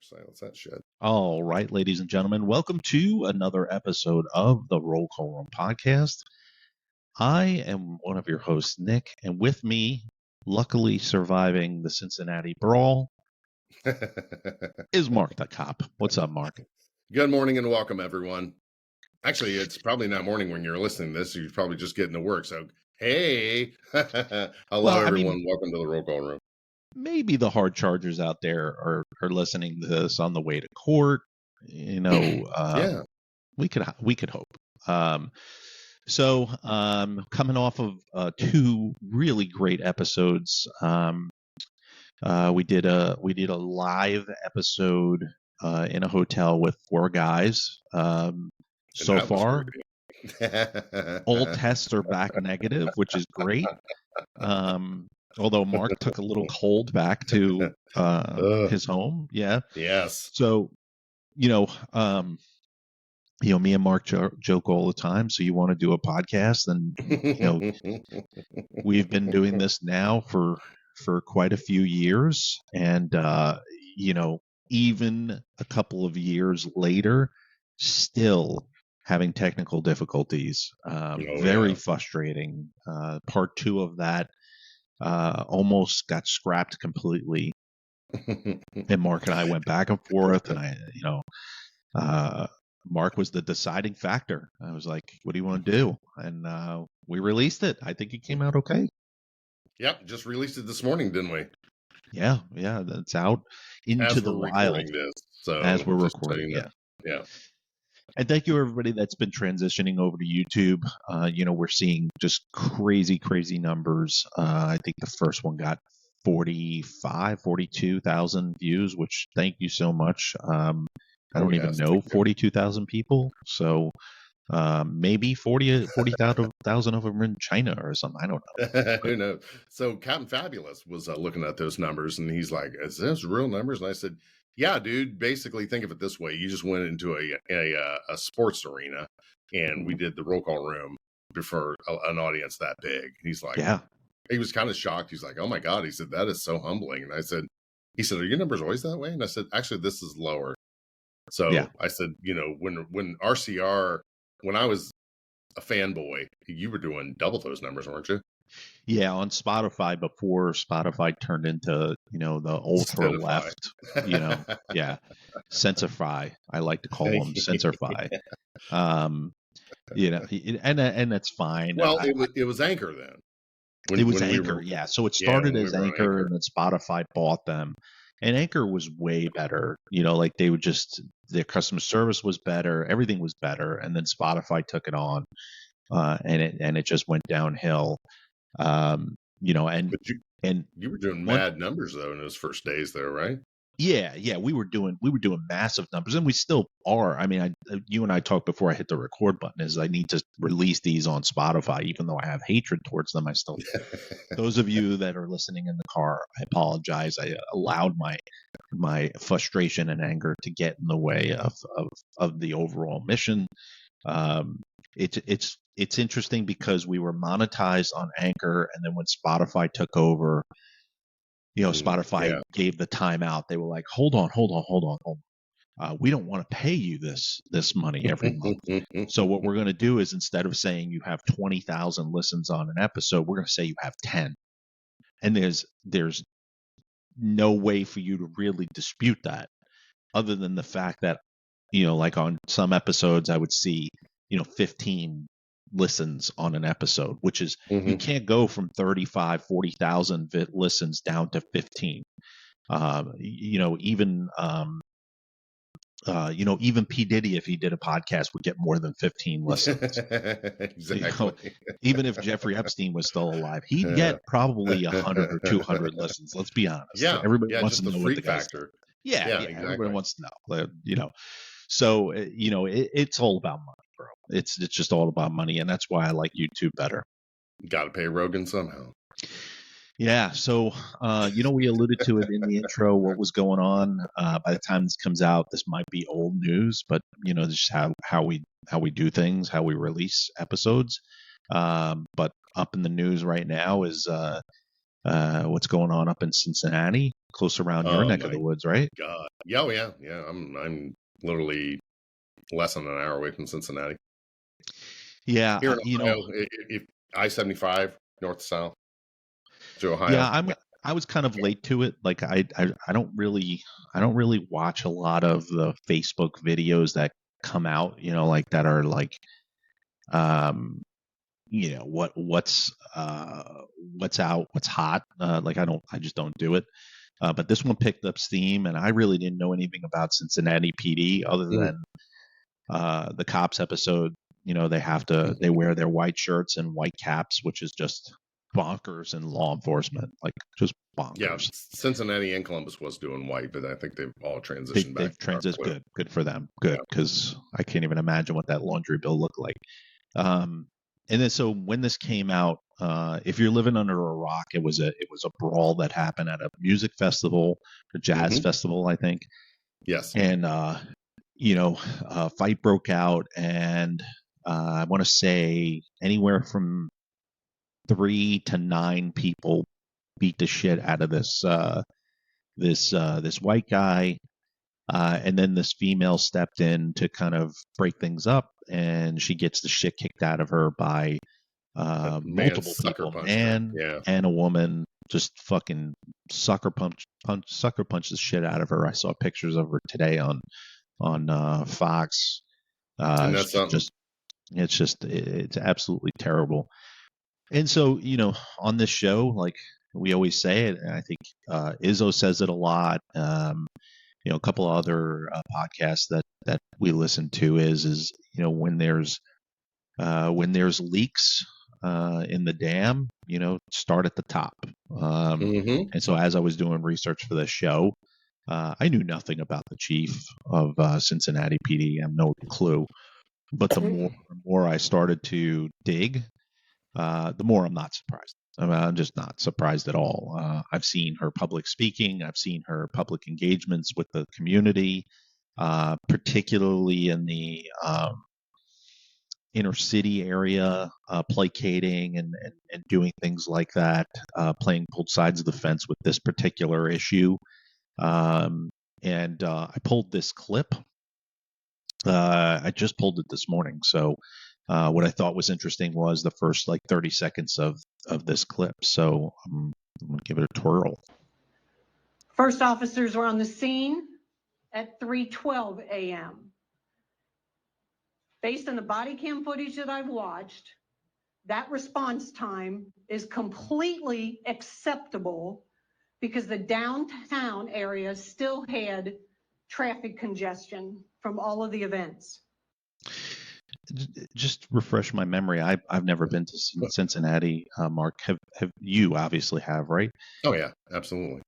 Silence that shit. All right, ladies and gentlemen, welcome to another episode of the Roll Call Room podcast. I am one of your hosts, Nick, and with me, luckily surviving the Cincinnati brawl, is Mark the cop. What's up, Mark? Good morning and welcome, everyone. Actually, it's probably not morning when you're listening to this. So you're probably just getting to work. So, hey, hello, everyone. Welcome to the Roll Call Room. Maybe the hard chargers out there are listening to this on the way to court. Yeah, we could hope. So coming off of two really great episodes, we did a live episode in a hotel with four guys. So far, all tests are back negative, which is great. Although Mark took a little cold back to his home. Yeah. Yes. So, me and Mark joke all the time. So you want to do a podcast, and we've been doing this now for quite a few years, and even a couple of years later, still having technical difficulties. Very frustrating. Part two of that almost got scrapped completely, and Mark and I went back and forth, and Mark was the deciding factor. I was like, what do you want to do? And we released it. I think it came out okay. Yep, just released it this morning, didn't we? Yeah, that's out into the wild as we're recording. Yeah. And thank you, everybody that's been transitioning over to YouTube. We're seeing just crazy numbers. I think the first one got 42,000 views, which thank you so much. I don't even know 42,000 people. So maybe 40,000 of them are in China or something. I don't know. Who knows? So Captain Fabulous was looking at those numbers, and he's like, is this real numbers? And I said, yeah, dude, basically think of it this way. You just went into a sports arena, and we did the roll call room before an audience that big. He's like, yeah. He was kind of shocked. He's like, oh my God. He said, that is so humbling. And he said, are your numbers always that way? And I said, actually, this is lower. So yeah. I said, when RCR, when I was a fanboy, you were doing double those numbers, weren't you? Yeah, on Spotify before Spotify turned into, the ultra left, yeah, Sensify. I like to call them Sensify. And that's fine. Well, it was Anchor then. It was Anchor, yeah. So it started as Anchor, and then Spotify bought them. And Anchor was way better. They would their customer service was better, everything was better, and then Spotify took it on, and it just went downhill. And you were doing mad numbers though in those first days there, right? Yeah, we were doing massive numbers, and we still are. I mean, you and I talked before I hit the record button. Is I need to release these on Spotify, even though I have hatred towards them. I still. Those of you that are listening in the car, I apologize. I allowed my frustration and anger to get in the way of the overall mission. It's interesting because we were monetized on Anchor, and then when Spotify took over, Spotify gave the timeout. They were like, hold on. We don't want to pay you this money every month. So what we're going to do is, instead of saying you have 20,000 listens on an episode, we're going to say you have 10. And there's no way for you to really dispute that, other than the fact that, like on some episodes I would see, 15 listens on an episode, which is you can't go from 35, 40,000 listens down to 15. Even P. Diddy, if he did a podcast, would get more than 15 listens. Exactly. Even if Jeffrey Epstein was still alive, he'd get probably 100 or 200 listens. Let's be honest. Yeah. Everybody wants to know what the factor. Yeah, exactly. Everybody wants to know. So, it's all about money, bro. It's just all about money, and that's why I like YouTube better. Got to pay Rogan somehow. Yeah, so, we alluded to it in the intro, what was going on. By the time this comes out, this might be old news, but, just how we do things, how we release episodes. But up in the news right now is what's going on up in Cincinnati. close around your Oh neck of my the woods, right? God. Yeah, oh, yeah, yeah. I'm literally less than an hour away from Cincinnati. Yeah, Here in you know, Ohio, if I-75 north to south to yeah, Ohio. Yeah. I was kind of late to it. Like I don't really watch a lot of the Facebook videos that come out, you know, like that are like um you know what's out, what's hot. Like I just don't do it. But this one picked up steam, and I really didn't know anything about Cincinnati PD other Mm. than the cops episode. You know, they wear their white shirts and white caps, which is just bonkers in law enforcement, like just Yeah, bonkers. Cincinnati and Columbus was doing white, but I think they've all They, transitioned back they've to dark transitioned. blue. Good for them. Yeah. Good, because I can't even imagine what that laundry bill looked like. Um, and then so when this came out, if you're living under a rock, it was a brawl that happened at a music festival, a jazz Hmm. festival, I think, Yes. and you know, a fight broke out, and I want to say anywhere from 3 to 9 people beat the shit out of this white guy. And then this female stepped in to kind of break things up, and she gets the shit kicked out of her by Man multiple sucker people, punched her. man Yeah. and a woman, just fucking sucker punch the shit out of her. I saw pictures of her today on Fox. And that's something. It's absolutely terrible. And so, you know, on this show, like we always say it, and I think Izzo says it a lot. You know, a couple other podcasts that we listen to is you know, when there's leaks in the dam, you know, start at the top. Hmm. And so as I was doing research for this show, I knew nothing about the chief of Cincinnati PD. I have no clue. But the more I started to dig, the more I'm not surprised. I'm just not surprised at all. I've seen her public speaking. I've seen her public engagements with the community, particularly in the inner city area, placating and doing things like that, playing both sides of the fence with this particular issue. And I pulled this clip. I just pulled it this morning. So what I thought was interesting was the first like 30 seconds of this clip. So I'm going to give it a twirl. First officers were on the scene at 3:12 a.m. Based on the body cam footage that I've watched, that response time is completely acceptable because the downtown area still had traffic congestion from all of the events. Just refresh my memory. I've never been to Cincinnati, Mark. Have you? Obviously have, right? Oh yeah, absolutely.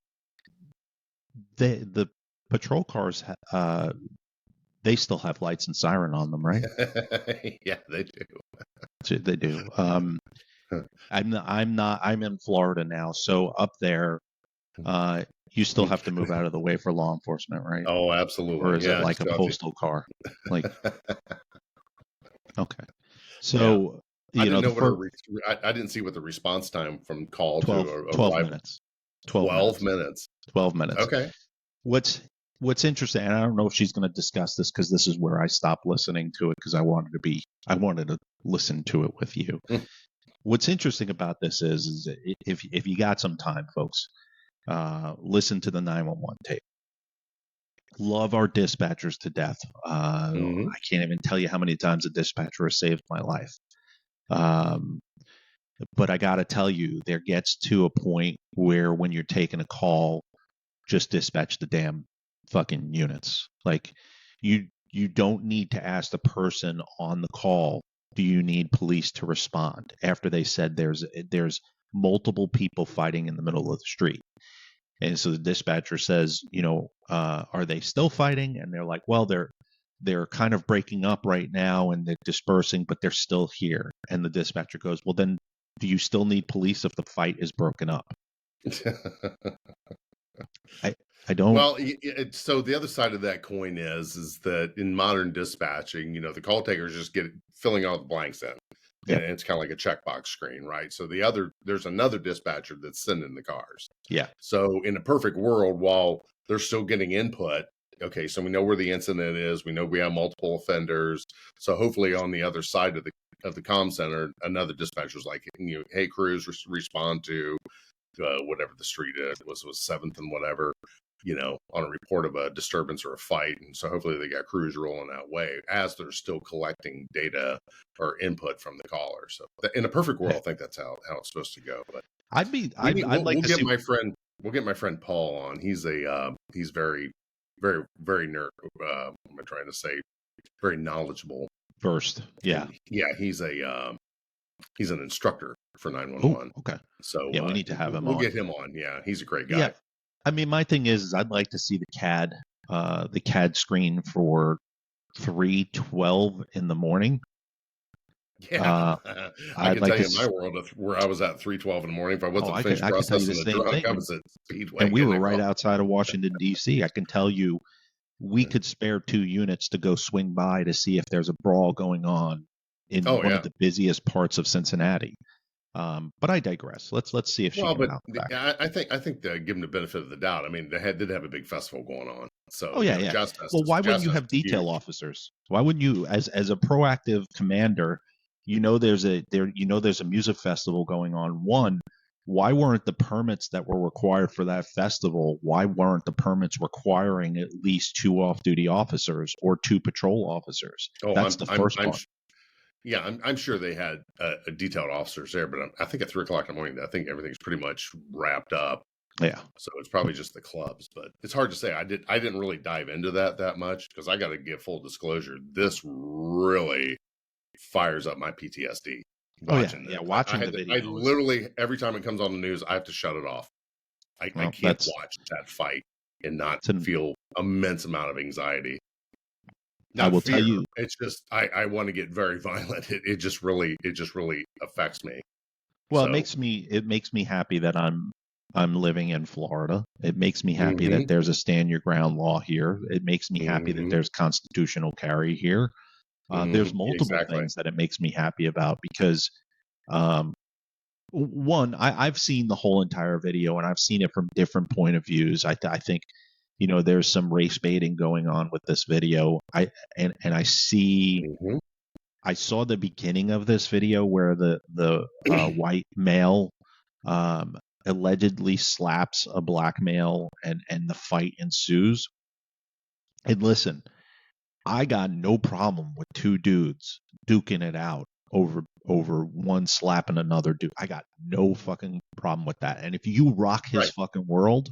The patrol cars, they still have lights and siren on them, right? Yeah, they do. They do. I'm in Florida now, so up there, you still have to move out of the way for law enforcement, right? Oh, absolutely. Or is it Yeah, like a just postal car? Like, okay. Yeah. So, I you know, didn't the know what first I didn't see what the response time from call 12, to 12 arrival. minutes. 12 minutes. 12 minutes. Okay. What's interesting, and I don't know if she's going to discuss this because this is where I stopped listening to it because I wanted to listen to it with you. Mm. What's interesting about this is if you got some time, folks, listen to the 911 tape. Love our dispatchers to death. Mhm. I can't even tell you how many times a dispatcher has saved my life. But I got to tell you, there gets to a point where when you're taking a call, just dispatch the damn fucking units. Like you don't need to ask the person on the call, do you need police to respond after they said there's multiple people fighting in the middle of the street. And so the dispatcher says, you know, are they still fighting? And they're like, well, they're kind of breaking up right now and they're dispersing, but they're still here. And the dispatcher goes, well, then do you still need police if the fight is broken up? I don't. Well, so the other side of that coin is that in modern dispatching, you know, the call takers just filling all the blanks in. and it's kind of like a checkbox screen, right? So there's another dispatcher that's sending the cars. Yeah. So in a perfect world, while they're still getting input, okay, so we know where the incident is. We know we have multiple offenders. So hopefully on the other side of the comm center, another dispatcher's like, hey, crews, respond to whatever the street is. It was 7th and whatever, on a report of a disturbance or a fight. And so hopefully they got crews rolling that way as they're still collecting data or input from the caller. So in a perfect world, I think that's how it's supposed to go. But we'll get my friend Paul on. He's very, very, very nerd. What am I trying to say? Very knowledgeable. Versed. Yeah. Yeah. He's an instructor for 911. Okay. So yeah, we need to have him on. on. We'll get him on. Yeah. He's a great guy. Yeah. I mean, my thing is I'd like to see the CAD screen for 3:12 in the morning. Yeah, I can tell you in my world where I was at 3:12 in the morning. If I wasn't finished processing the drug, I was at Speedway. And we were right outside of Washington, D.C. I can tell you we could spare 2 units to go swing by to see if there's a brawl going on in one of the busiest parts of Cincinnati. But I digress. Let's see if she can bounce back. I think they give them the benefit of the doubt. I mean, they did have a big festival going on. So well, why wouldn't you have detail officers? Why wouldn't you, as a proactive commander, there's a music festival going on. One, why weren't the permits that were required for that festival? Why weren't the permits requiring at least 2 off-duty officers or 2 patrol officers? That's the first part. Yeah, I'm sure they had detailed officers there, but I think at 3:00 in the morning, I think everything's pretty much wrapped up. Yeah. So it's probably just the clubs, but it's hard to say. I didn't really dive into that much because I got to give full disclosure. This really fires up my PTSD. Watching the video. I literally, every time it comes on the news, I have to shut it off. I can't watch that fight and not feel immense amount of anxiety. I will tell you, it's just I want to get very violent. It just really affects me. Well, it makes me happy that I'm living in Florida. It makes me happy that there's a stand your ground law here. It makes me happy that there's constitutional carry here. There's multiple things that it makes me happy about because, one, I've seen the whole entire video and I've seen it from different point of views. I think. There's some race baiting going on with this video. I saw the beginning of this video where the white male allegedly slaps a black male and the fight ensues. And listen, I got no problem with 2 dudes duking it out over one slapping another dude. I got no fucking problem with that. And if you rock his fucking world,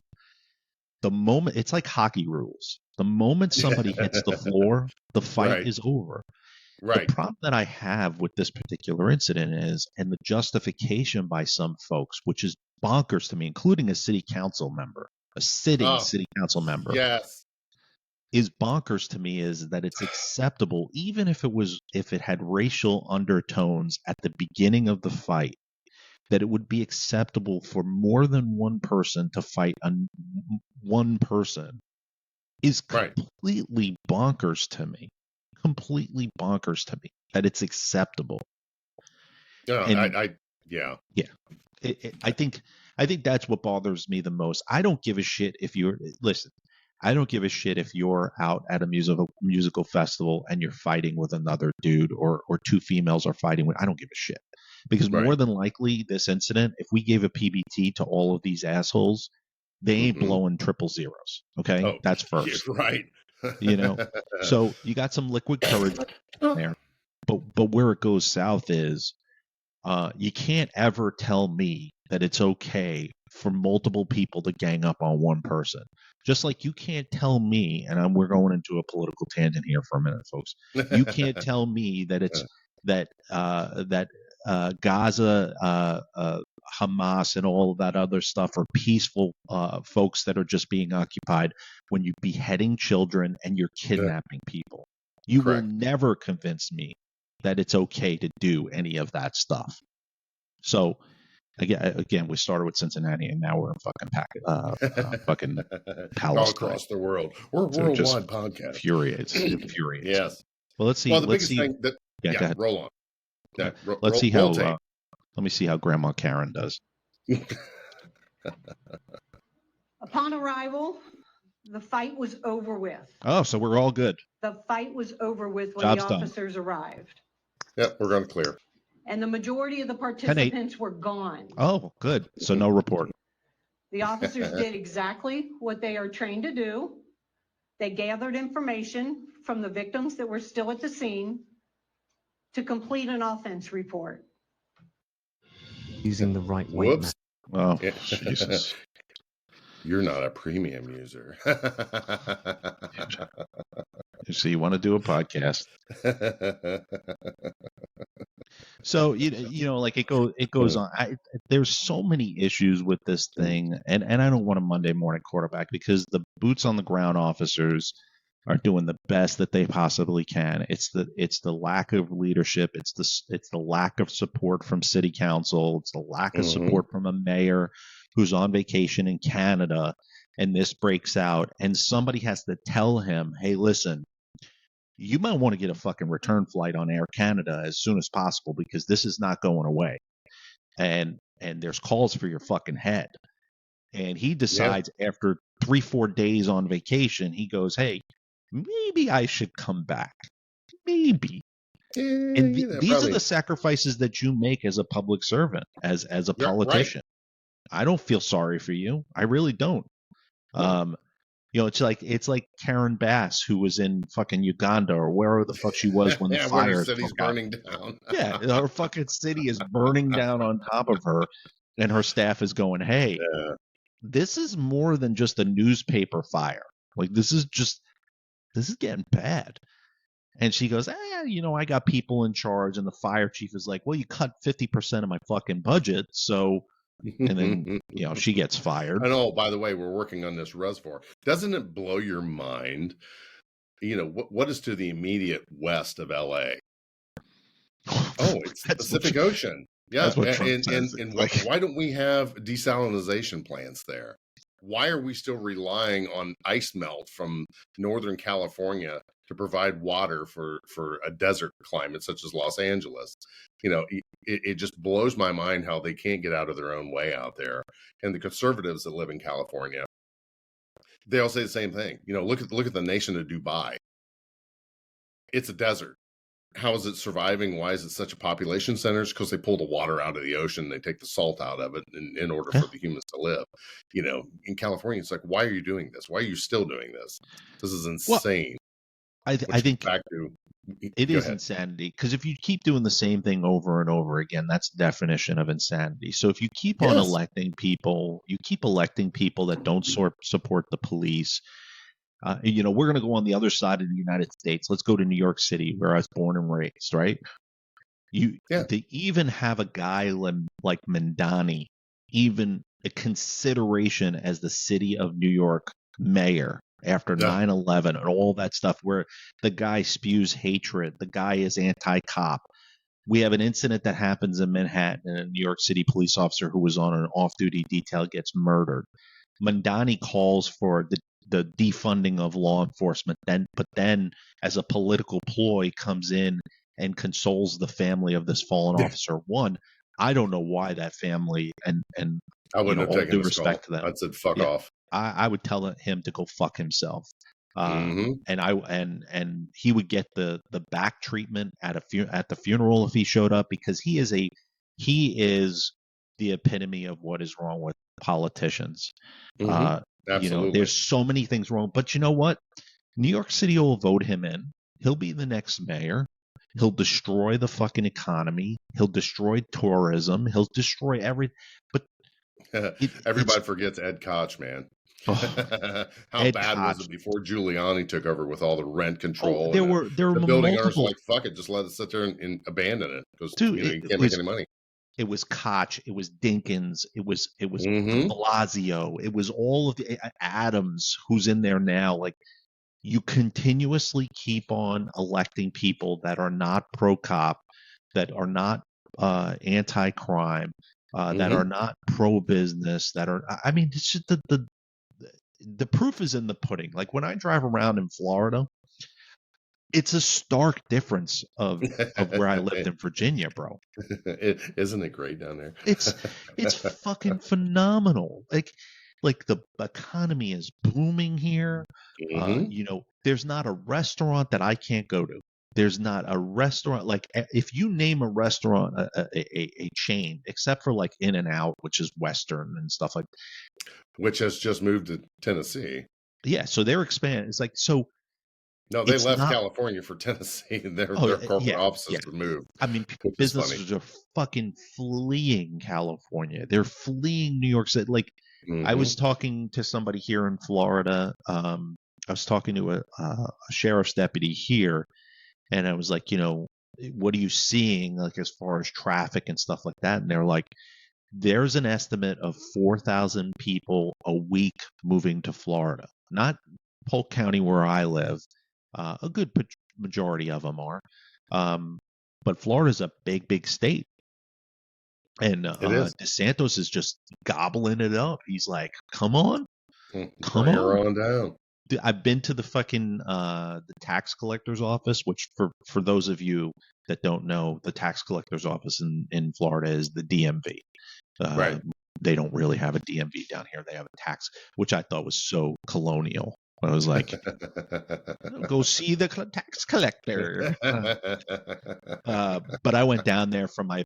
the moment it's like hockey rules. The moment somebody hits the floor, the fight is over. Right. The problem that I have with this particular incident is, and the justification by some folks, which is bonkers to me, including a city council member, a sitting city council member, is bonkers to me, is that it's acceptable, even if it had racial undertones at the beginning of the fight, that it would be acceptable for more than one person to fight one person is completely bonkers to me. Completely bonkers to me that it's acceptable. I think that's what bothers me the most. I don't give a shit if I don't give a shit if you're out at a musical festival and you're fighting with another dude or 2 females are fighting with. I don't give a shit. Because more than likely, this incident, if we gave a PBT to all of these assholes, they ain't blowing 000. Okay, that's first. Right. So you got some liquid courage there, but where it goes south is, you can't ever tell me that it's okay for multiple people to gang up on one person. Just like you can't tell me, and we're going into a political tangent here for a minute, folks. You can't tell me that it's that Gaza, Hamas, and all of that other stuff are peaceful folks that are just being occupied when you're beheading children and you're kidnapping people. You will never convince me that it's okay to do any of that stuff. So again, we started with Cincinnati and now we're in fucking Palestine. All across the world. We're a worldwide podcast. Infuriates. Yes. Well, let's see. Well, the biggest thing that roll on. Yeah, Let's see roll how. tape. Let me see how Grandma Karen does. Upon arrival, the fight was over with. Oh, so we're all good. The fight was over with when Job's the done. officers arrived. Yep, we're going to clear. And the majority of the participants were gone. Oh, good. So no report. The officers did exactly what they are trained to do. They gathered information from the victims that were still at the scene to complete an offense report. Using the right weight. Whoops. Oh, Jesus. You're not a premium user. So you want to do a podcast. So you know, like it goes on. There's so many issues with this thing, and I don't want a Monday morning quarterback because the boots on the ground officers are doing the best that they possibly can. It's the lack of leadership. It's the lack of support from city council. It's the lack of support from a mayor who's on vacation in Canada, and this breaks out, and somebody has to tell him, hey, listen, you might want to get a fucking return flight on Air Canada as soon as possible because this is not going away. And there's calls for your fucking head. And he decides after 3-4 days on vacation, he goes, hey, maybe I should come back. Maybe. And these are the sacrifices that you make as a public servant, as a politician. Right. I don't feel sorry for you. I really don't. No. You know, it's like Karen Bass, who was in fucking Uganda or wherever the fuck she was when the fire. Her city's burning down. Yeah, her fucking city is burning down on top of her, and her staff is going, hey, this is more than just a newspaper fire. Like, this is getting bad. And she goes, you know, I got people in charge. And the fire chief is like, well, you cut 50% of my fucking budget. So, and then, you know, she gets fired. And oh, by the way, we're working on this reservoir. Doesn't it blow your mind? You know, what is to the immediate west of LA? Oh, it's the Pacific Ocean. Yeah. And why don't we have desalination plants there? Why are we still relying on ice melt from Northern California to provide water for a desert climate such as Los Angeles? You know, it just blows my mind how they can't get out of their own way out there. And the conservatives that live in California, they all say the same thing. You know, look at the nation of Dubai. It's a desert. How is it surviving? Why is it such a population center? It's because they pull the water out of the ocean. They take the salt out of it in order for the humans to live. You know, in California, it's like, why are you doing this? Why are you still doing this? This is insane. Well, I think it is insanity, because if you keep doing the same thing over and over again, that's the definition of insanity. So if you keep on electing people, that don't support the police. You know, we're going to go on the other side of the United States. Let's go to New York City, where I was born and raised, right? To even have a guy like Mandani, even a consideration as the city of New York mayor after 9/11 and all that stuff, where the guy spews hatred, the guy is anti-cop. We have an incident that happens in Manhattan, and a New York City police officer who was on an off-duty detail gets murdered. Mandani calls for the defunding of law enforcement, but then as a political ploy comes in and consoles the family of this fallen officer. One, I don't know why that family, and I wouldn't have taken respect to them. I'd said fuck off. I would tell him to go fuck himself. And he would get the back treatment at the funeral if he showed up, because he is the epitome of what is wrong with politicians. Absolutely. You know, there's so many things wrong, but you know what? New York City will vote him in. He'll be the next mayor. He'll destroy the fucking economy. He'll destroy tourism. He'll destroy everything. But everybody forgets Ed Koch, man. How Ed bad Koch. Was it before Giuliani took over with all the rent control? There were the building owners were like, fuck it, just let it sit there and abandon it, because you can't make any money. It was Koch, it was Dinkins, it was Blasio, it was all of the Adams, who's in there now. Like, you continuously keep on electing people that are not pro-cop, that are not anti-crime, that are not pro-business, that are, I mean, it's just the proof is in the pudding. Like, when I drive around in Florida, It's a stark difference of where I lived in Virginia, bro. Isn't it great down there? It's fucking phenomenal. Like the economy is booming here. You know, there's not a restaurant that I can't go to. There's not a restaurant, like if you name a restaurant, a chain, except for like In-N-Out, which is Western and stuff like that. Which has just moved to Tennessee. Yeah, so they're expanding. It's like, so no, they left California for Tennessee. Their corporate offices have moved. I mean, businesses are fucking fleeing California. They're fleeing New York City. Like, I was talking to somebody here in Florida. I was talking to a sheriff's deputy here, and I was like, you know, what are you seeing, like, as far as traffic and stuff like that? And they're like, there's an estimate of 4,000 people a week moving to Florida. Not Polk County where I live. A good majority of them are. But Florida's a big, big state. And DeSantis is just gobbling it up. He's like, come on. Come on down. Dude, I've been to the fucking the tax collector's office, which for those of you that don't know, the tax collector's office in Florida is the DMV. Right. They don't really have a DMV down here. They have a tax, which I thought was so colonial. I was like, go see the tax collector. But I went down there for my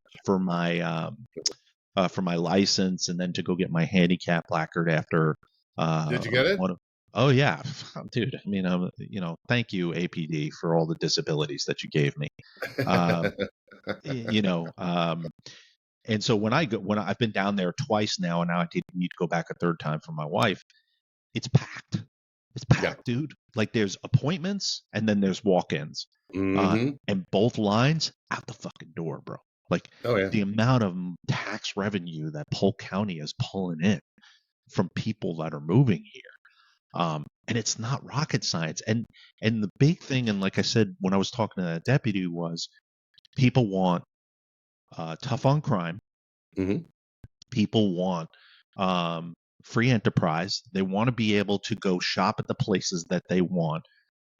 license, and then to go get my handicap placard after. Did you get it? Oh yeah, dude. I mean, you know, thank you APD for all the disabilities that you gave me. You know, and so when I've been down there twice now, and now I need to go back a third time for my wife. It's packed. It's packed, dude. Like, there's appointments and then there's walk-ins, and both lines out the fucking door, bro. Like, the amount of tax revenue that Polk County is pulling in from people that are moving here, and it's not rocket science. And the big thing, and like I said when I was talking to that deputy, was people want tough on crime. People want free enterprise. They want to be able to go shop at the places that they want.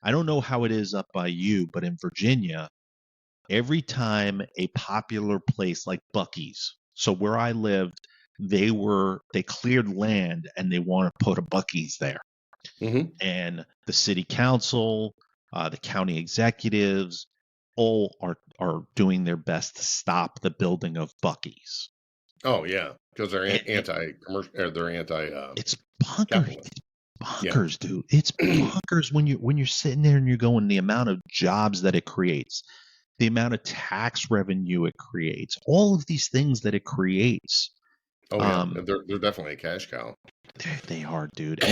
I don't know how it is up by you, but in Virginia, every time a popular place like Buc-ee's, so where I lived, they cleared land and they want to put a Buc-ee's there. And the city council, the county executives, all are doing their best to stop the building of Buc-ee's. Oh yeah, because they're anti-commercial. They're anti. It's bonkers. It's bonkers, dude. It's bonkers when you're sitting there and you're going, the amount of jobs that it creates, the amount of tax revenue it creates, all of these things that it creates. Oh yeah, they're definitely a cash cow. They are, dude.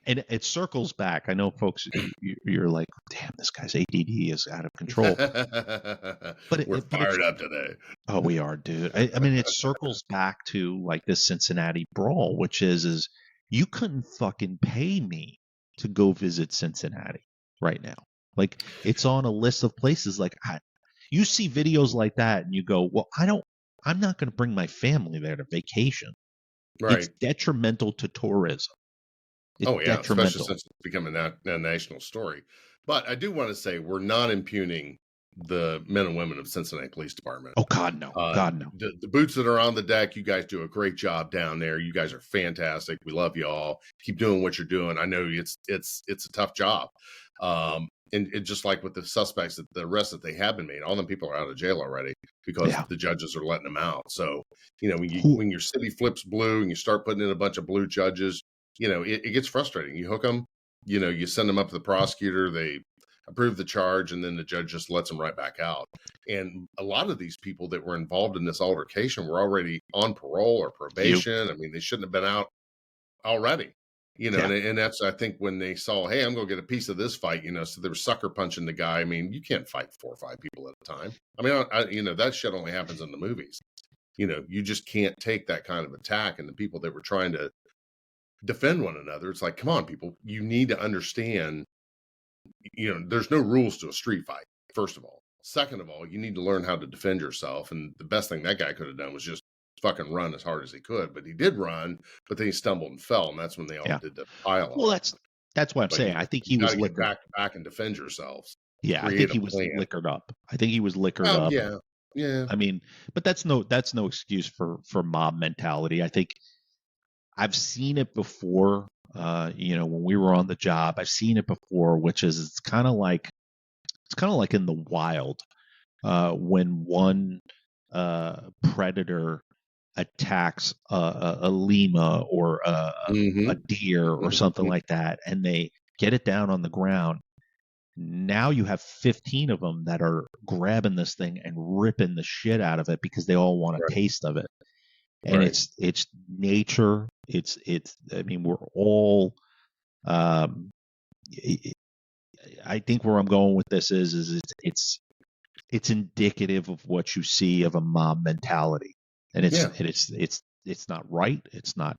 And it circles back. I know, folks, you're like, damn, this guy's ADD is out of control. But we're fired up today. Oh, we are, dude. I mean, it circles back to like this Cincinnati brawl, which is you couldn't fucking pay me to go visit Cincinnati right now. Like, it's on a list of places. Like, you see videos like that and you go, well, I'm not going to bring my family there to vacation. Right. It's detrimental to tourism. Especially since it's becoming a national story. But I do want to say we're not impugning the men and women of Cincinnati Police Department. Oh God, no! God, no! The boots that are on the deck, you guys do a great job down there. You guys are fantastic. We love you all. Keep doing what you're doing. I know it's a tough job. And just like with the suspects, that the arrests that they have been made, all them people are out of jail already because the judges are letting them out. So, you know, when your city flips blue and you start putting in a bunch of blue judges, you know, it gets frustrating. You hook them, you know, you send them up to the prosecutor, they approve the charge, and then the judge just lets them right back out. And a lot of these people that were involved in this altercation were already on parole or probation. I mean, they shouldn't have been out already, you know, and that's, I think, when they saw, hey, I'm going to get a piece of this fight, you know, so they were sucker punching the guy. I mean, you can't fight 4 or 5 people at a time. I mean, you know, that shit only happens in the movies. You know, you just can't take that kind of attack. And the people that were trying to defend one another, it's like, come on, people, you need to understand, you know, there's no rules to a street fight, first of all. Second of all, you need to learn how to defend yourself. And the best thing that guy could have done was just fucking run as hard as he could. But he did run, but then he stumbled and fell, and that's when they all did the pile. Well, that's what I'm saying. I think he was get back and defend yourselves. Yeah, I think create a he was plan. liquored up. I think he was liquored Oh, up. yeah. Yeah. I mean, but that's no excuse for mob mentality. I think I've seen it before. When we were on the job, I've seen it before, which is it's kind of like in the wild when one predator attacks a llama or a deer or something like that, and they get it down on the ground. Now you have 15 of them that are grabbing this thing and ripping the shit out of it because they all want a Right. taste of it. And Right. it's nature. It's I mean, we're all I think where I'm going with this is it's indicative of what you see of a mob mentality. And it's not right. It's not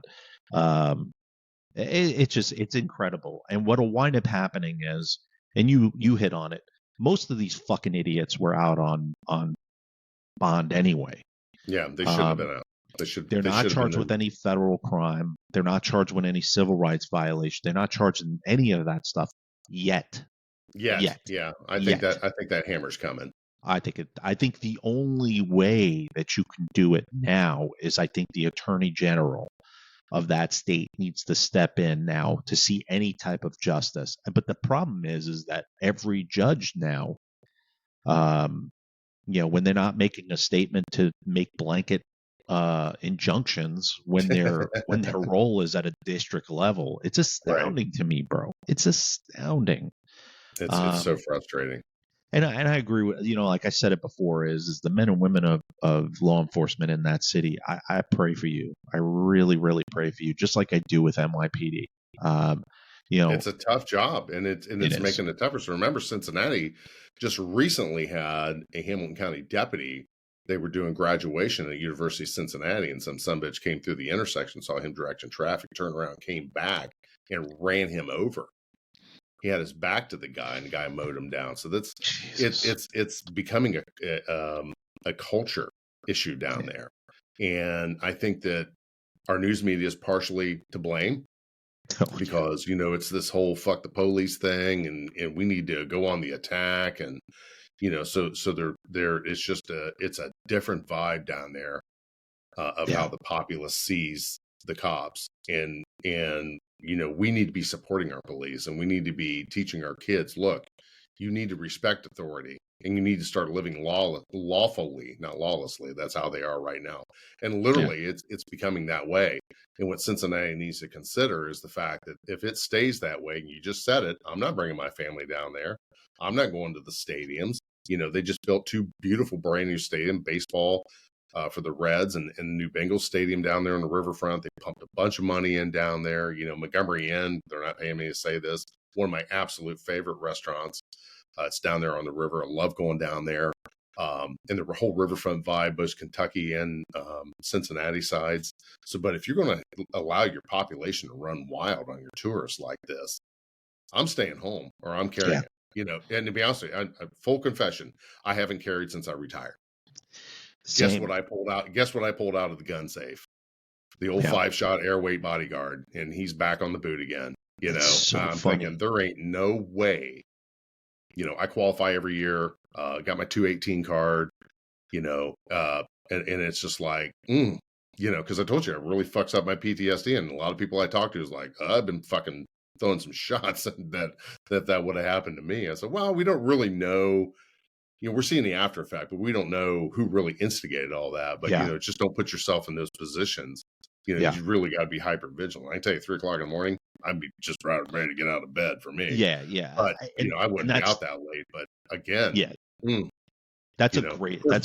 it's incredible. And what'll wind up happening is, and you hit on it, most of these fucking idiots were out on bond anyway. Yeah, they shouldn't have been out. They're not charged with any federal crime. They're not charged with any civil rights violation. They're not charged in any of that stuff yet. Yeah. I think that hammer's coming. I think the only way that you can do it now is I think the attorney general of that state needs to step in now to see any type of justice. But the problem is that every judge now, when they're not making a statement to make blanket injunctions, when their role is at a district level, it's astounding to me, bro. It's astounding. It's so frustrating. And I agree with, like I said it before, is the men and women of law enforcement in that city. I pray for you. I really, really pray for you, just like I do with NYPD. It's a tough job, and it's making it tougher. So remember, Cincinnati just recently had a Hamilton County deputy. They were doing graduation at the University of Cincinnati, and some sumbitch came through the intersection, saw him directing traffic, turned around, came back, and ran him over. He had his back to the guy, and the guy mowed him down. So that's it's becoming a culture issue down there, and I think that our news media is partially to blame because it's this whole "fuck the police" thing, and we need to go on the attack, and so there is just it's a different vibe down there of how the populace sees the cops, and we need to be supporting our police, and we need to be teaching our kids, look, you need to respect authority, and you need to start living lawfully, not lawlessly. That's how they are right now. And literally it's becoming that way. And what Cincinnati needs to consider is the fact that if it stays that way, and you just said it, I'm not bringing my family down there. I'm not going to the stadiums. They just built 2 beautiful brand new stadium baseball for the Reds and the new Bengals stadium down there on the riverfront. They pumped a bunch of money in down there. Montgomery Inn, they're not paying me to say this, one of my absolute favorite restaurants. It's down there on the river. I love going down there. And the whole riverfront vibe, both Kentucky and Cincinnati sides. So, but if you're going to allow your population to run wild on your tourists like this, I'm staying home or I'm carrying it. And to be honest with you, full confession, I haven't carried since I retired. Same. Guess what I pulled out? Guess what I pulled out of the gun safe? The old 5-shot airweight bodyguard, and he's back on the boot again. So I'm funny. thinking there ain't no way. I qualify every year. Got my 218 card. And it's just like, because I told you it really fucks up my PTSD, and a lot of people I talk to is like, I've been fucking throwing some shots that would have happened to me. I said, well, we don't really know. We're seeing the after effect, but we don't know who really instigated all that. But, just don't put yourself in those positions. You really got to be hyper vigilant. I can tell you 3 o'clock in the morning, I'd be just ready to get out of bed for me. Yeah. But, I wouldn't be out that late. But again, that's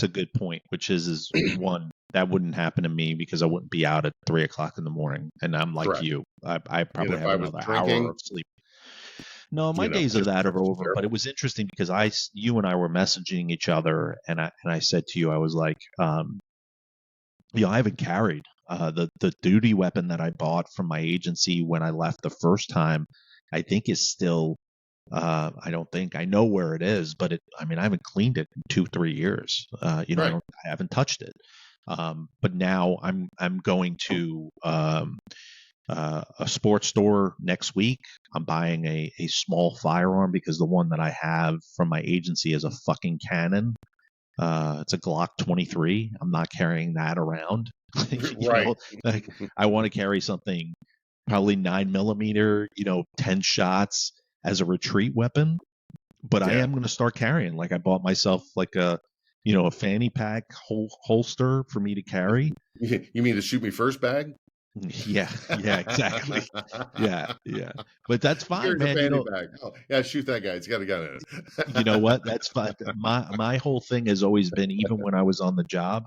a good point, which is one, that wouldn't happen to me because I wouldn't be out at 3 o'clock in the morning. And I'm like Correct. You. I probably have another hour of sleep. No, my days of that are over, but it was interesting because you and I were messaging each other, and I said to you, I was like, I haven't carried the duty weapon that I bought from my agency when I left the first time. I think is still, I don't think I know where it is, but I haven't cleaned it in 2-3 years. Right. I haven't touched it. But now I'm going to, a sports store next week. I'm buying a small firearm because the one that I have from my agency is a fucking cannon. It's a Glock 23. I'm not carrying that around. Right. Like I want to carry something probably 9mm, 10 shots as a retreat weapon. But I am going to start carrying. Like I bought myself like a fanny pack holster for me to carry. You mean the shoot me first bag? Yeah, exactly. Yeah. But that's fine, man. Fanny bag. Oh, yeah, shoot that guy. It's got a gun in it. You know what? That's fine. My whole thing has always been, even when I was on the job,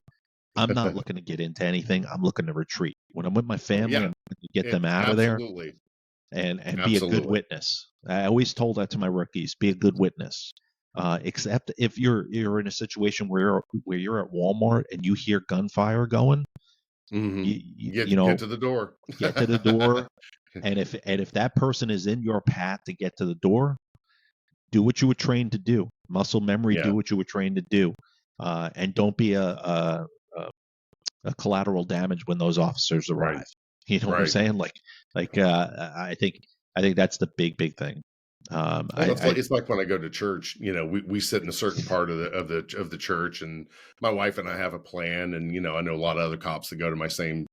I'm not looking to get into anything. I'm looking to retreat. When I'm with my family, I'm looking to get them out of there and be a good witness. I always told that to my rookies: be a good witness. Except if you're in a situation where you're at Walmart and you hear gunfire going, get to the door. Get to the door, and if that person is in your path to get to the door, do what you were trained to do. Muscle memory. Do what you were trained to do, and don't be a collateral damage when those officers arrive. Right. You know what I'm saying? I think that's the big thing. It's like when I go to church, we sit in a certain part of the church, and my wife and I have a plan, and I know a lot of other cops that go to my same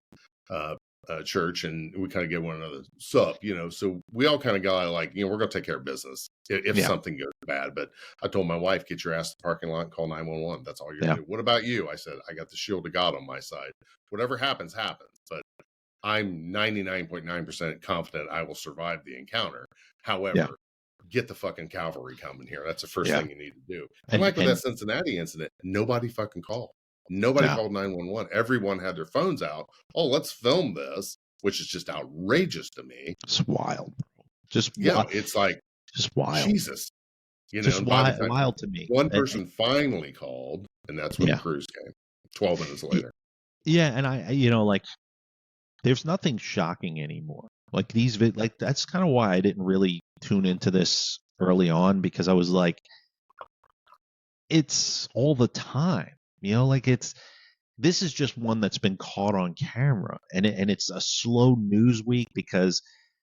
church, and we kind of give one another sup, so we all kind of go like, we're going to take care of business if something goes bad. But I told my wife, get your ass to the parking lot and call 911. That's all you're going to do. What about you? I said, I got the shield of God on my side. Whatever happens, happens. But I'm 99.9% confident I will survive the encounter. However, get the fucking cavalry coming here. That's the first thing you need to do. And like with that Cincinnati incident, nobody fucking called. Nobody called 911. Everyone had their phones out. Oh, let's film this, which is just outrageous to me. It's wild. It's like just wild. Jesus. Just wild to me. One person finally called, and that's when the crews came. 12 minutes later. Yeah, and I there's nothing shocking anymore. Like that's kind of why I didn't really tune into this early on, because I was like, it's all the time. This is just one that's been caught on camera, and it's a slow news week because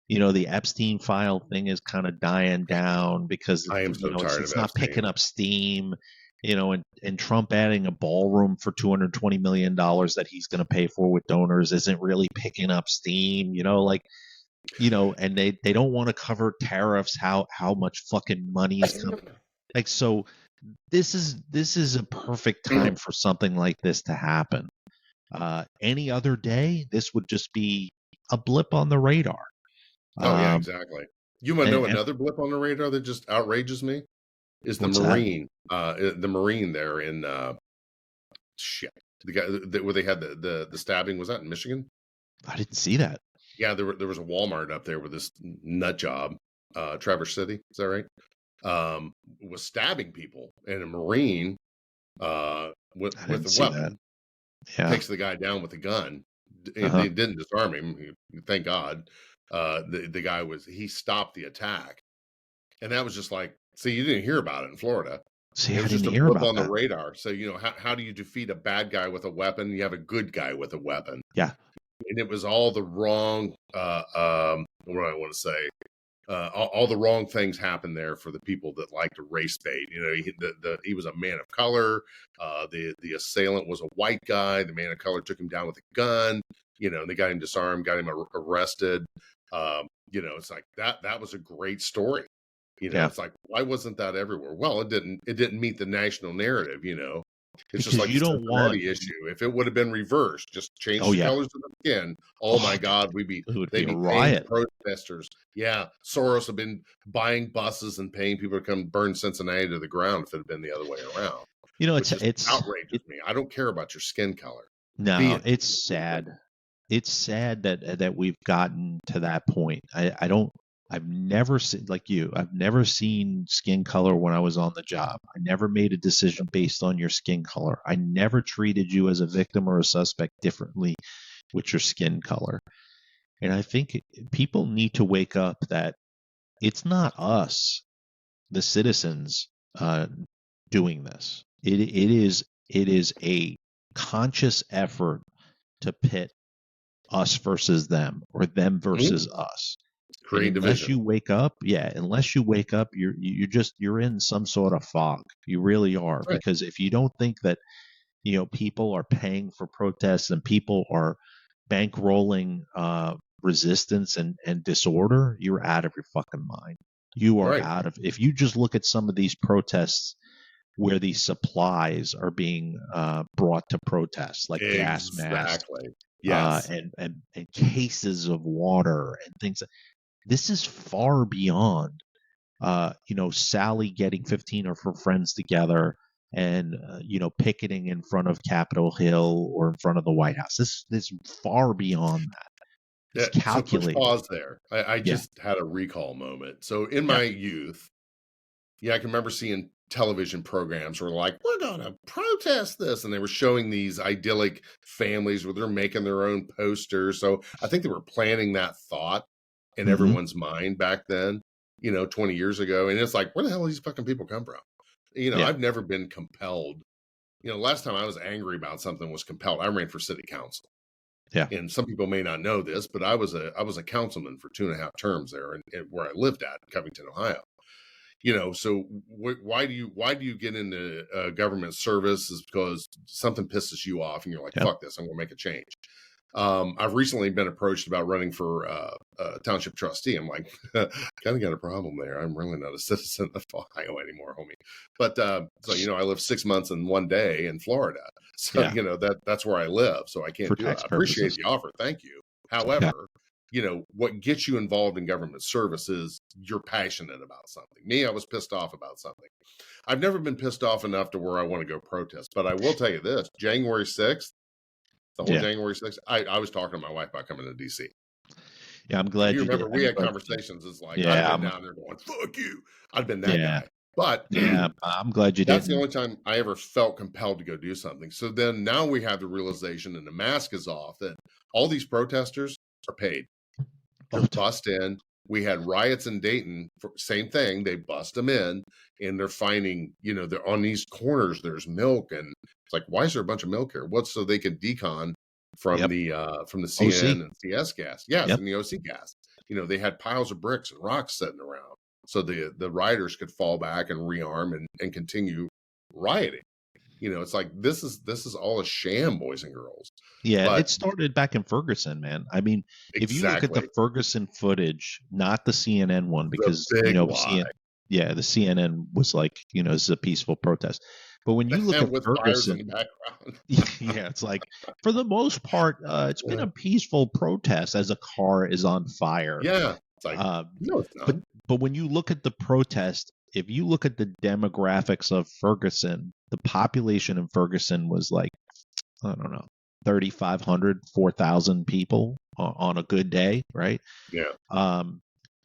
the Epstein file thing is kind of dying down because I am so tired it's of not Epstein. Picking up steam. And Trump adding a ballroom for $220 million that he's going to pay for with donors isn't really picking up steam. And they don't want to cover tariffs, how much fucking money is coming. So this is a perfect time for something like this to happen. Any other day, this would just be a blip on the radar. Yeah, exactly. You want to know another blip on the radar that just outrages me? Is the Marine, the Marine there in the guy where they had the stabbing? Was that in Michigan? I didn't see that. Yeah, there was a Walmart up there with this nut job, Traverse City, is that right? Was stabbing people, and a Marine with a weapon takes the guy down with a gun. They didn't disarm him, thank God. The guy he stopped the attack, and that was just like, see, you didn't hear about it in Florida. It was just a blip on the radar. So how do you defeat a bad guy with a weapon? You have a good guy with a weapon. Yeah. And it was all the wrong, what do I want to say? All the wrong things happened there for the people that like to race bait. He was a man of color. The assailant was a white guy. The man of color took him down with a gun. And they got him disarmed, got him arrested. It's like that was a great story. It's like, why wasn't that everywhere? Well, it didn't meet the national narrative. It's just like you don't want the issue. If it would have been reversed, just change the colors of the skin. Oh my God, they'd be a riot. Protesters. Yeah, Soros have been buying buses and paying people to come burn Cincinnati to the ground if it had been the other way around. It's outrageous me. I don't care about your skin color. No, it's sad. It's sad that we've gotten to that point. I've never seen, like you, I've never seen skin color when I was on the job. I never made a decision based on your skin color. I never treated you as a victim or a suspect differently with your skin color. And I think people need to wake up that it's not us, the citizens, doing this. It is a conscious effort to pit us versus them or them versus us. Create and unless division. you wake up, you're in some sort of fog. You really are. Right. Because if you don't think that, people are paying for protests and people are bankrolling resistance and disorder, you're out of your fucking mind. You are Right. out of. If you just look at some of these protests where these supplies are being brought to protests, like gas masks, yes, and cases of water and things. This is far beyond, Sally getting 15 of her friends together and, picketing in front of Capitol Hill or in front of the White House. This is far beyond that. It's calculated. So push pause there. I just had a recall moment. So in my youth, I can remember seeing television programs where like, we're going to protest this. And they were showing these idyllic families where they're making their own posters. So I think they were planting that thought in everyone's mind back then, 20 years ago. And it's like, where the hell do these fucking people come from? I've never been compelled. Last time I was angry about something was compelled. I ran for city council. Yeah. And some people may not know this, but I was a councilman for 2.5 terms there and where I lived at Covington, Ohio. So why do you get into government service is because something pisses you off and you're like, fuck this, I'm going to make a change. I've recently been approached about running for township trustee. I'm like, kind of got a problem there. I'm really not a citizen of Ohio anymore, homie. But so I live 6 months and 1 day in Florida, so that's where I live. So I can't for do it. I purposes. appreciate the offer, thank you. However, what gets you involved in government service is you're passionate about something. Me, I was pissed off about something. I've never been pissed off enough to where I want to go protest. But I will tell you this: January 6th. The whole January 6th, I was talking to my wife about coming to D.C. Yeah, I'm glad you remember did. we had conversations. It's like, I've been down there going, fuck you. I've been that guy. But I'm glad you did. That's the only time I ever felt compelled to go do something. So then now we have the realization, and the mask is off, that all these protesters are paid. They're bust in. We had riots in Dayton, same thing. They bust them in, and they're finding, they're on these corners. There's milk, and it's like, why is there a bunch of milk here? What's so they could decon from the CN and CS gas? Yes, and the OC gas. They had piles of bricks and rocks sitting around, so the rioters could fall back and rearm and continue rioting. It's like this is all a sham, boys and girls. Yeah, but it started back in Ferguson, man. I mean, if you look at the Ferguson footage, not the CNN one, because the CNN was like, it's a peaceful protest. But when you look at Ferguson, in the background. It's like for the most part, it's been a peaceful protest as a car is on fire. Yeah, it's like no, it's not. But when you look at the protest, if you look at the demographics of Ferguson, the population in Ferguson was like, I don't know, 3,500, 4,000 people on a good day, right? Yeah.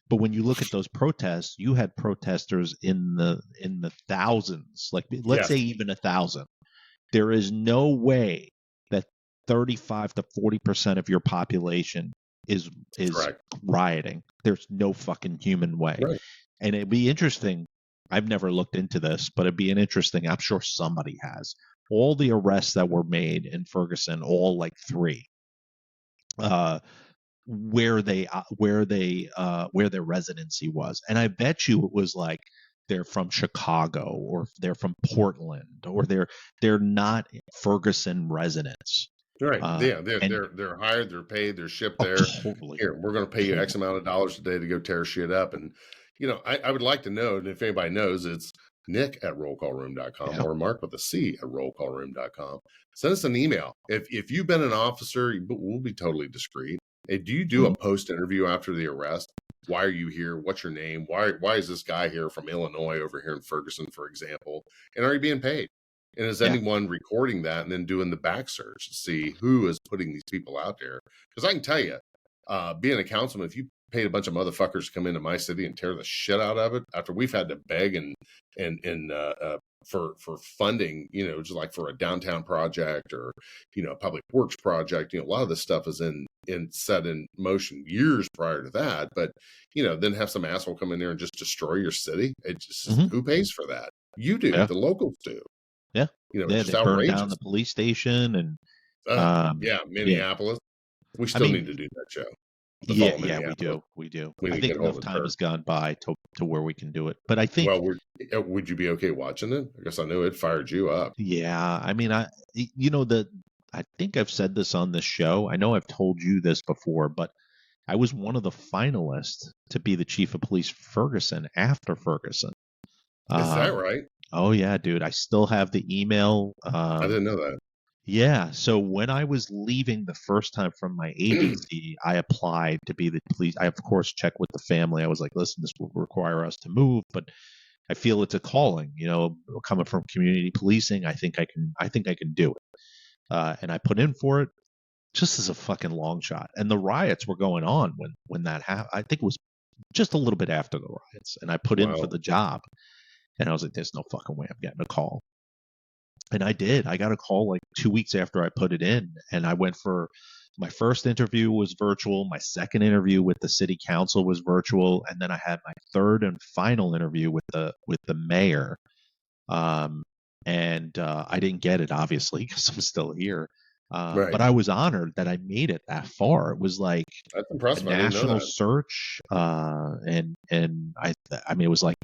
But when you look at those protests, you had protesters in the thousands, like let's say even 1,000. There is no way that 35 to 40% of your population is rioting. There's no fucking human way. Right. And it'd be interesting. I've never looked into this, but it'd be an interesting. I'm sure somebody has. All the arrests that were made in Ferguson, all like 3, where their residency was, and I bet you it was like they're from Chicago or they're from Portland or they're not Ferguson residents. Right. They're hired, they're paid, they're shipped there. Totally. Here, we're going to pay you X amount of dollars a day to go tear shit up. And I would like to know, and if anybody knows, it's Nick@rollcallroom.com or Mark with a C @rollcallroom.com. Send us an email. If you've been an officer, we'll be totally discreet. Hey, do you do a post interview after the arrest? Why are you here? What's your name? Why is this guy here from Illinois over here in Ferguson, for example? And are you being paid? And is anyone recording that and then doing the back search to see who is putting these people out there? Because I can tell you, being a councilman, if you paid a bunch of motherfuckers to come into my city and tear the shit out of it after we've had to beg and for funding, just like for a downtown project or, a public works project, a lot of this stuff is set in motion years prior to that. But, then have some asshole come in there and just destroy your city. It just, who pays for that? You do. The locals do. Yeah. They burned down the police station and Minneapolis. We still need to do that show. Yeah, we do. We I need to think get hold enough of time her. has gone by to where we can do it. But I think, Well, would you be okay watching it? I guess I knew it fired you up. yeah, I mean, I think I've said this on this show. I know I've told you this before, but I was one of the finalists to be the chief of police for Ferguson after Ferguson. Is that right? Oh yeah, dude. I still have the email. I didn't know that. Yeah. So when I was leaving the first time from my agency, I applied to be the police. I, of course, checked with the family. I was like, listen, this will require us to move, but I feel it's a calling, coming from community policing. I think I can do it. And I put in for it just as a fucking long shot. And the riots were going on when that happened. I think it was just a little bit after the riots. And I put in for the job. And I was like, there's no fucking way I'm getting a call. And I did. I got a call like 2 weeks after I put it in. And I went for my first interview was virtual. My second interview with the city council was virtual. And then I had my third and final interview with the mayor. And I didn't get it, obviously, because I'm still here. Right. But I was honored that I made it that far. It was like That's impressive. a national search. And I mean, it was like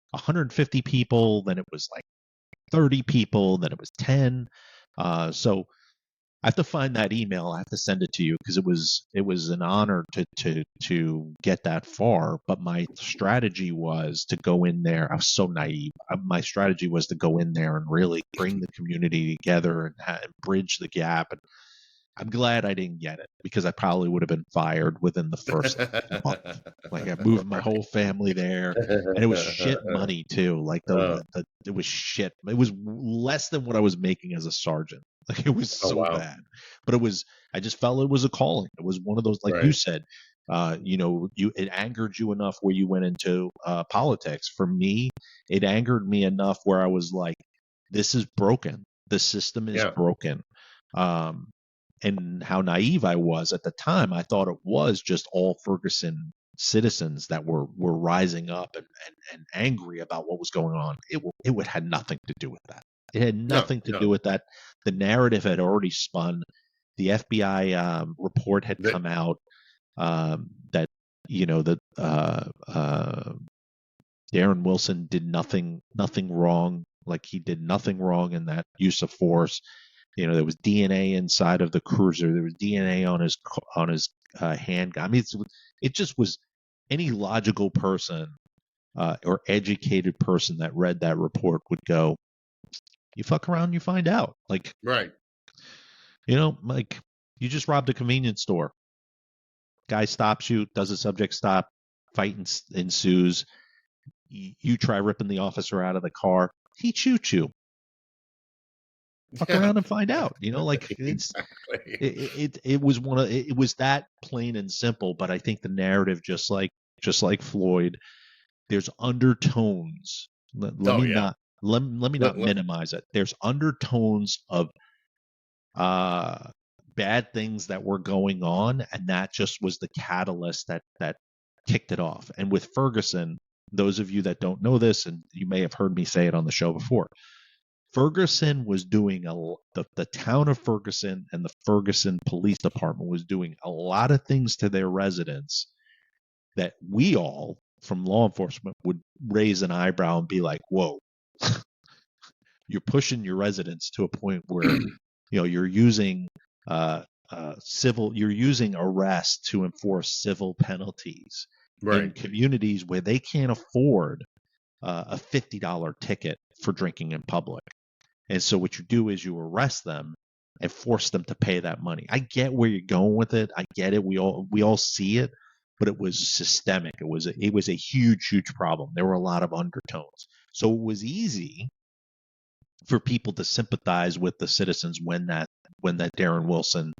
150 people. Then it was like 30 people, then it was 10. So I have to find that email. I have to send it to you because it was an honor to get that far. But my strategy was to go in there. I was so naive. My strategy was to go in there and really bring the community together and bridge the gap. And I'm glad I didn't get it because I probably would have been fired within the first month. Like I moved my whole family there, and it was shit money too. Like it was shit. It was less than what I was making as a sergeant. Like it was so bad. But I just felt it was a calling. It was one of those, like you said, it angered you enough where you went into politics. For me, it angered me enough where I was like, this is broken. The system is broken. And how naive I was at the time. I thought it was just all Ferguson citizens that were rising up and angry about what was going on. It had nothing to do with that. It had nothing to do with that. The narrative had already spun. The FBI report had come out that Darren Wilson did nothing wrong. Like he did nothing wrong in that use of force. There was DNA inside of the cruiser. There was DNA on his handgun. I mean, it just was any logical person or educated person that read that report would go, you fuck around, you find out. Like, right. Like you just robbed a convenience store. Guy stops you, does a subject stop, fight ensues. You try ripping the officer out of the car. He shoots you. Fuck around and find out. Like it's it was it was that plain and simple. But I think the narrative, just like Floyd, there's undertones. Let me not minimize it. There's undertones of bad things that were going on, and that just was the catalyst that kicked it off. And with Ferguson, those of you that don't know this, and you may have heard me say it on the show before, Ferguson was doing the town of Ferguson and the Ferguson Police Department was doing a lot of things to their residents that we all from law enforcement would raise an eyebrow and be like, whoa, you're pushing your residents to a point where you're using you're using arrest to enforce civil penalties in communities where they can't afford a $50 ticket for drinking in public. And so what you do is you arrest them and force them to pay that money. I get where you're going with it. I get it. We all see it, but it was systemic. It was a huge problem. There were a lot of undertones. So it was easy for people to sympathize with the citizens when that Darren Wilson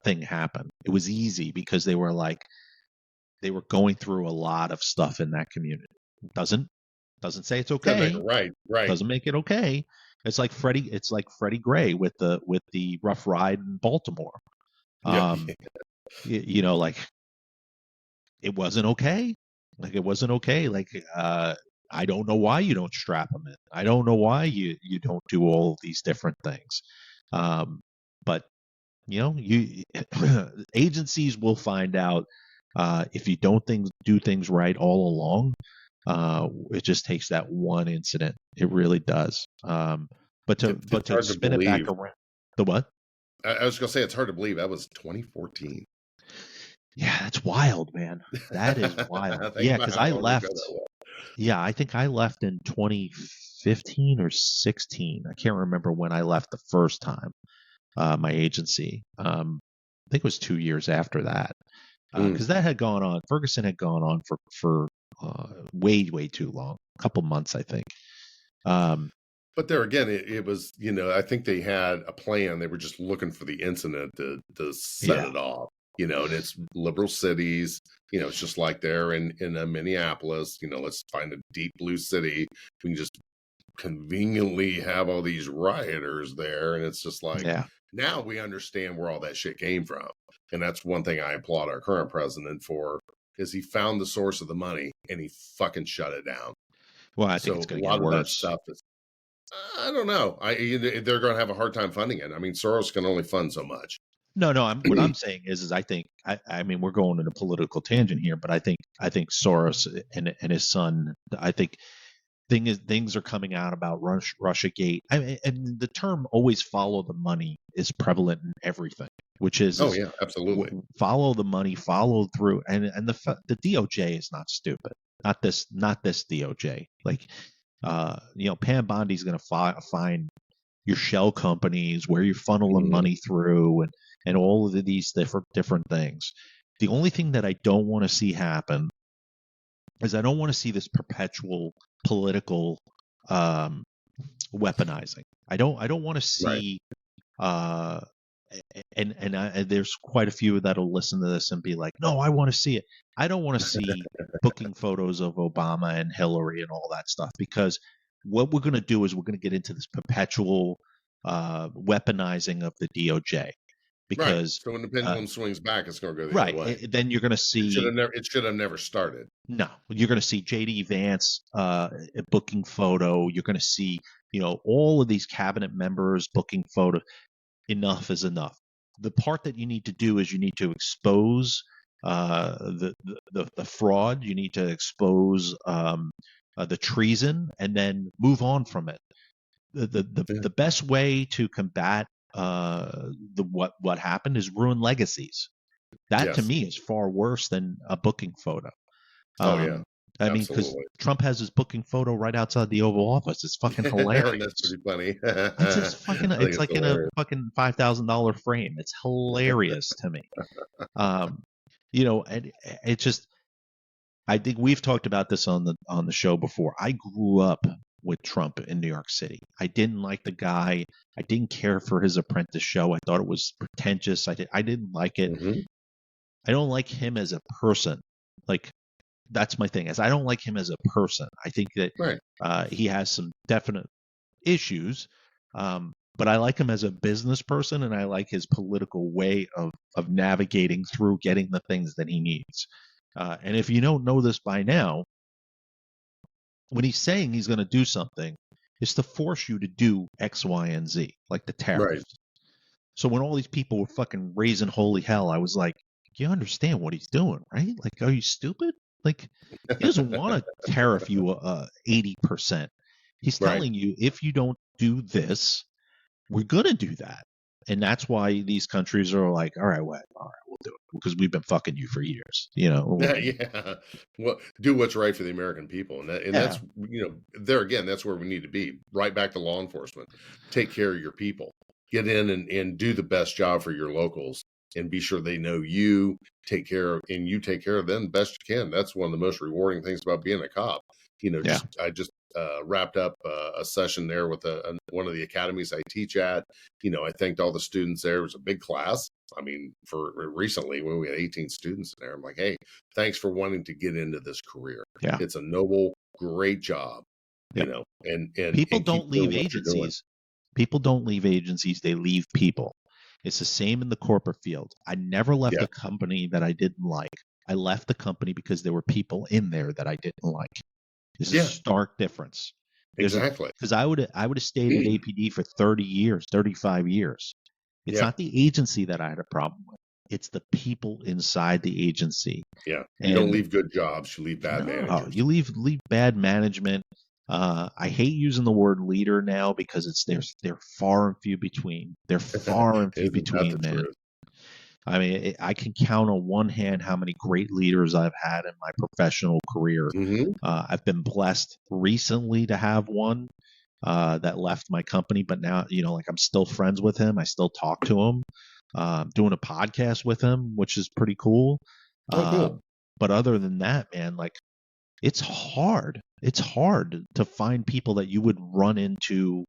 thing happened. It was easy because they were going through a lot of stuff in that community. Doesn't say it's okay. Right. Doesn't make it okay. It's like Freddie Gray with the rough ride in Baltimore. Like it wasn't okay. Like it wasn't okay. Like I don't know why you don't strap them in. I don't know why you don't do all of these different things. But you agencies will find out if you don't do things right all along. It just takes that one incident. It really does. But to It's hard to spin it back believe. around, the what? I was going to say it's hard to believe that was 2014. Yeah, that's wild, man. That is wild. Yeah, because I left. Yeah, I think I left in 2015 or 16. I can't remember when I left the first time. My agency. I think it was 2 years after that, because that had gone on. Ferguson had gone on for way too long, a couple months, I think. But there again, it was, I think they had a plan. They were just looking for the incident to set it off, and it's liberal cities, it's just like there in Minneapolis, let's find a deep blue city. We can just conveniently have all these rioters there. And it's just like, now we understand where all that shit came from. And that's one thing I applaud our current president for, is he found the source of the money and he fucking shut it down. Well, I think it's going to get worse. Of that stuff is, I don't know. They're going to have a hard time funding it. I mean, Soros can only fund so much. No. What I'm saying is I think I mean we're going in a political tangent here, but I think Soros and his son. I think things are coming out about Russiagate. I mean, and the term "always follow the money" is prevalent in everything, which is absolutely follow the money, follow through. And the DOJ is not stupid. Not this DOJ. Like. Pam Bondi's going to find your shell companies where you're funneling money through and all of these different things. The only thing that I don't want to see happen is I don't want to see this perpetual political weaponizing. I don't want to see and there's quite a few that'll listen to this and be like, no, I want to see it. I don't want to see booking photos of Obama and Hillary and all that stuff, because what we're going to do is we're going to get into this perpetual weaponizing of the DOJ. Because so when the pendulum swings back, it's going to go the other way. Then you're going to see it should have never started. No, you're going to see JD Vance booking photo. You're going to see all of these cabinet members booking photo. Enough is enough. The part that you need to do is you need to expose the fraud. You need to expose the treason, and then move on from it. The best way to combat what happened is ruin legacies. That to me is far worse than a booking photo. I mean, because Trump has his booking photo right outside the Oval Office. It's fucking hilarious. That's pretty funny. It's just fucking. It's like hilarious. In a fucking $5,000 frame. It's hilarious to me. And it just. I think we've talked about this on the show before. I grew up with Trump in New York City. I didn't like the guy. I didn't care for his Apprentice show. I thought it was pretentious. I didn't like it. Mm-hmm. I don't like him as a person. Like. That's my thing. I don't like him as a person. I think that he has some definite issues, but I like him as a business person, and I like his political way of navigating through getting the things that he needs. And if you don't know this by now, when he's saying he's going to do something, it's to force you to do X, Y, and Z, like the tariffs. Right. So when all these people were fucking raising holy hell, I was like, you understand what he's doing, right? Like, are you stupid? Like, he doesn't want to tariff you 80%. He's telling you, if you don't do this, we're going to do that. And that's why these countries are like, all right, we'll do it, because we've been fucking you for years, Yeah. Well, do what's right for the American people. And that's, there again, that's where we need to be. Right back to law enforcement. Take care of your people. Get in and do the best job for your locals. And be sure they know you take care of them best you can. That's one of the most rewarding things about being a cop. I just wrapped up a session there with one of the academies I teach at. I thanked all the students there. It was a big class. I mean, for recently when we had 18 students in there, I'm like, hey, thanks for wanting to get into this career. Yeah. It's a noble, great job. And people don't leave agencies. People don't leave agencies. They leave people. It's the same in the corporate field. I never left a company that I didn't like. I left the company because there were people in there that I didn't like. There's a stark difference. Exactly. Because I would have stayed at APD for 30 years, 35 years. It's Yeah. not the agency that I had a problem with. It's the people inside the agency. Yeah. You don't leave good jobs. You leave bad managers. You leave bad management. I hate using the word leader now because they're far and few between. They're far and few Isn't that between, the man. truth? I mean, I can count on one hand how many great leaders I've had in my professional career. Mm-hmm. I've been blessed recently to have one that left my company, but now, like I'm still friends with him. I still talk to him. Doing a podcast with him, which is pretty cool. Oh, cool. But other than that, man, like it's hard. It's hard to find people that you would run into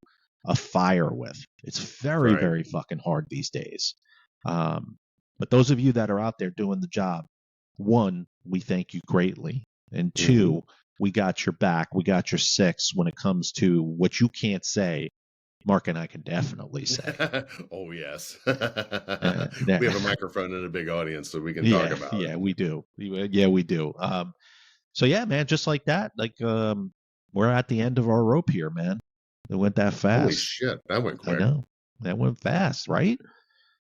a fire with. It's very, Right. very fucking hard these days. But those of you that are out there doing the job, one, we thank you greatly. And two, we got your back. We got your six when it comes to what you can't say. Mark and I can definitely say. Oh, yes. We have a microphone and a big audience, so we can talk about it. Yeah, we do. Yeah, we do. So yeah, man, just like that, like we're at the end of our rope here, man. It went that fast. Holy shit, that went quick. I know. That went fast, right?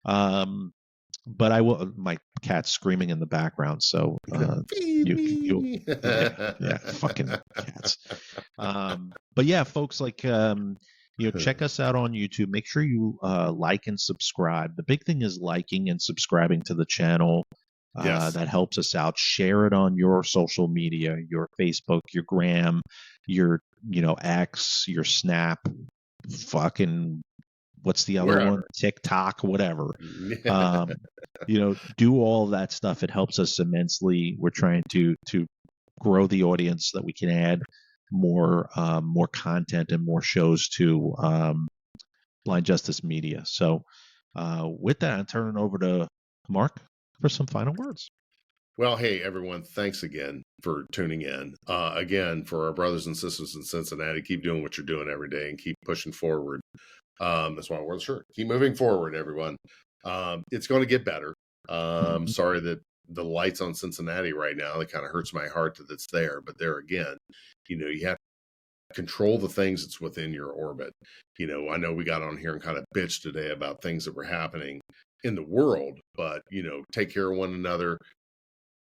But I will. My cat's screaming in the background, so you fucking cats. But yeah, folks, like check us out on YouTube. Make sure you like and subscribe. The big thing is liking and subscribing to the channel. Yes. That helps us out. Share it on your social media, your Facebook, your Gram, your X, your Snap, fucking what's the other one? TikTok, whatever. Do all of that stuff. It helps us immensely. We're trying to grow the audience so that we can add more content and more shows to Blind Justice Media. So with that, I'm turning over to Mark for some final words. Well, hey, everyone, thanks again for tuning in. Again, for our brothers and sisters in Cincinnati, keep doing what you're doing every day and keep pushing forward. That's why I wore the shirt. Keep moving forward, everyone. It's going to get better. Sorry that the lights on Cincinnati right now, it kind of hurts my heart that it's there. But there again, you have to control the things that's within your orbit. I know we got on here and kind of bitched today about things that were happening in the world, but, take care of one another.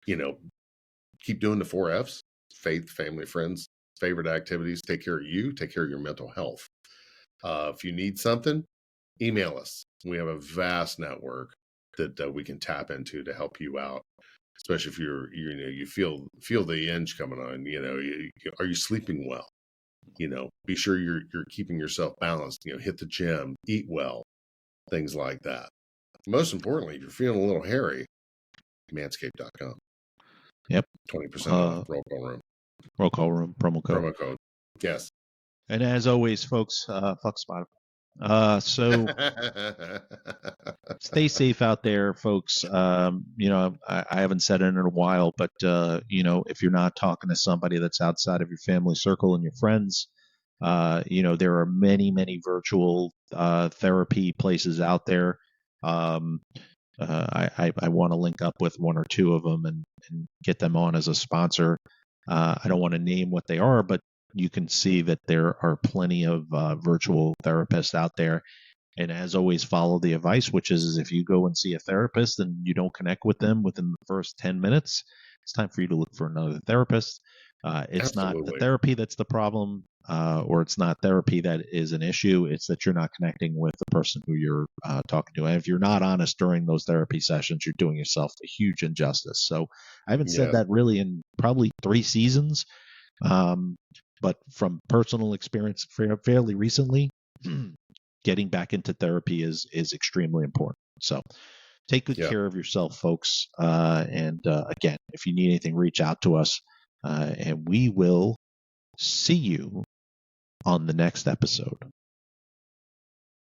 Keep doing the 4 F's: faith, family, friends, favorite activities. Take care of you. Take care of your mental health. If you need something, email us. We have a vast network that we can tap into to help you out, especially if you feel the edge coming on. Are you sleeping well? Be sure you're keeping yourself balanced. Hit the gym, eat well, things like that. Most importantly, if you're feeling a little hairy, manscaped.com. Yep. 20% off roll call room. Roll call room promo code. Yes. And as always, folks, fuck Spotify. So stay safe out there, folks. I haven't said it in a while, but if you're not talking to somebody that's outside of your family circle and your friends, there are many, many virtual therapy places out there. I want to link up with one or two of them and get them on as a sponsor. I don't want to name what they are, but you can see that there are plenty of virtual therapists out there. And as always, follow the advice, which is if you go and see a therapist and you don't connect with them within the first 10 minutes, it's time for you to look for another therapist. It's Absolutely. not the therapy that's the problem, or it's not therapy that is an issue. It's that you're not connecting with the person who you're talking to. And if you're not honest during those therapy sessions, you're doing yourself a huge injustice. So I haven't said that really in probably 3 seasons. But from personal experience fairly recently, getting back into therapy is extremely important. So take good care of yourself, folks. And again, if you need anything, reach out to us. And we will see you on the next episode.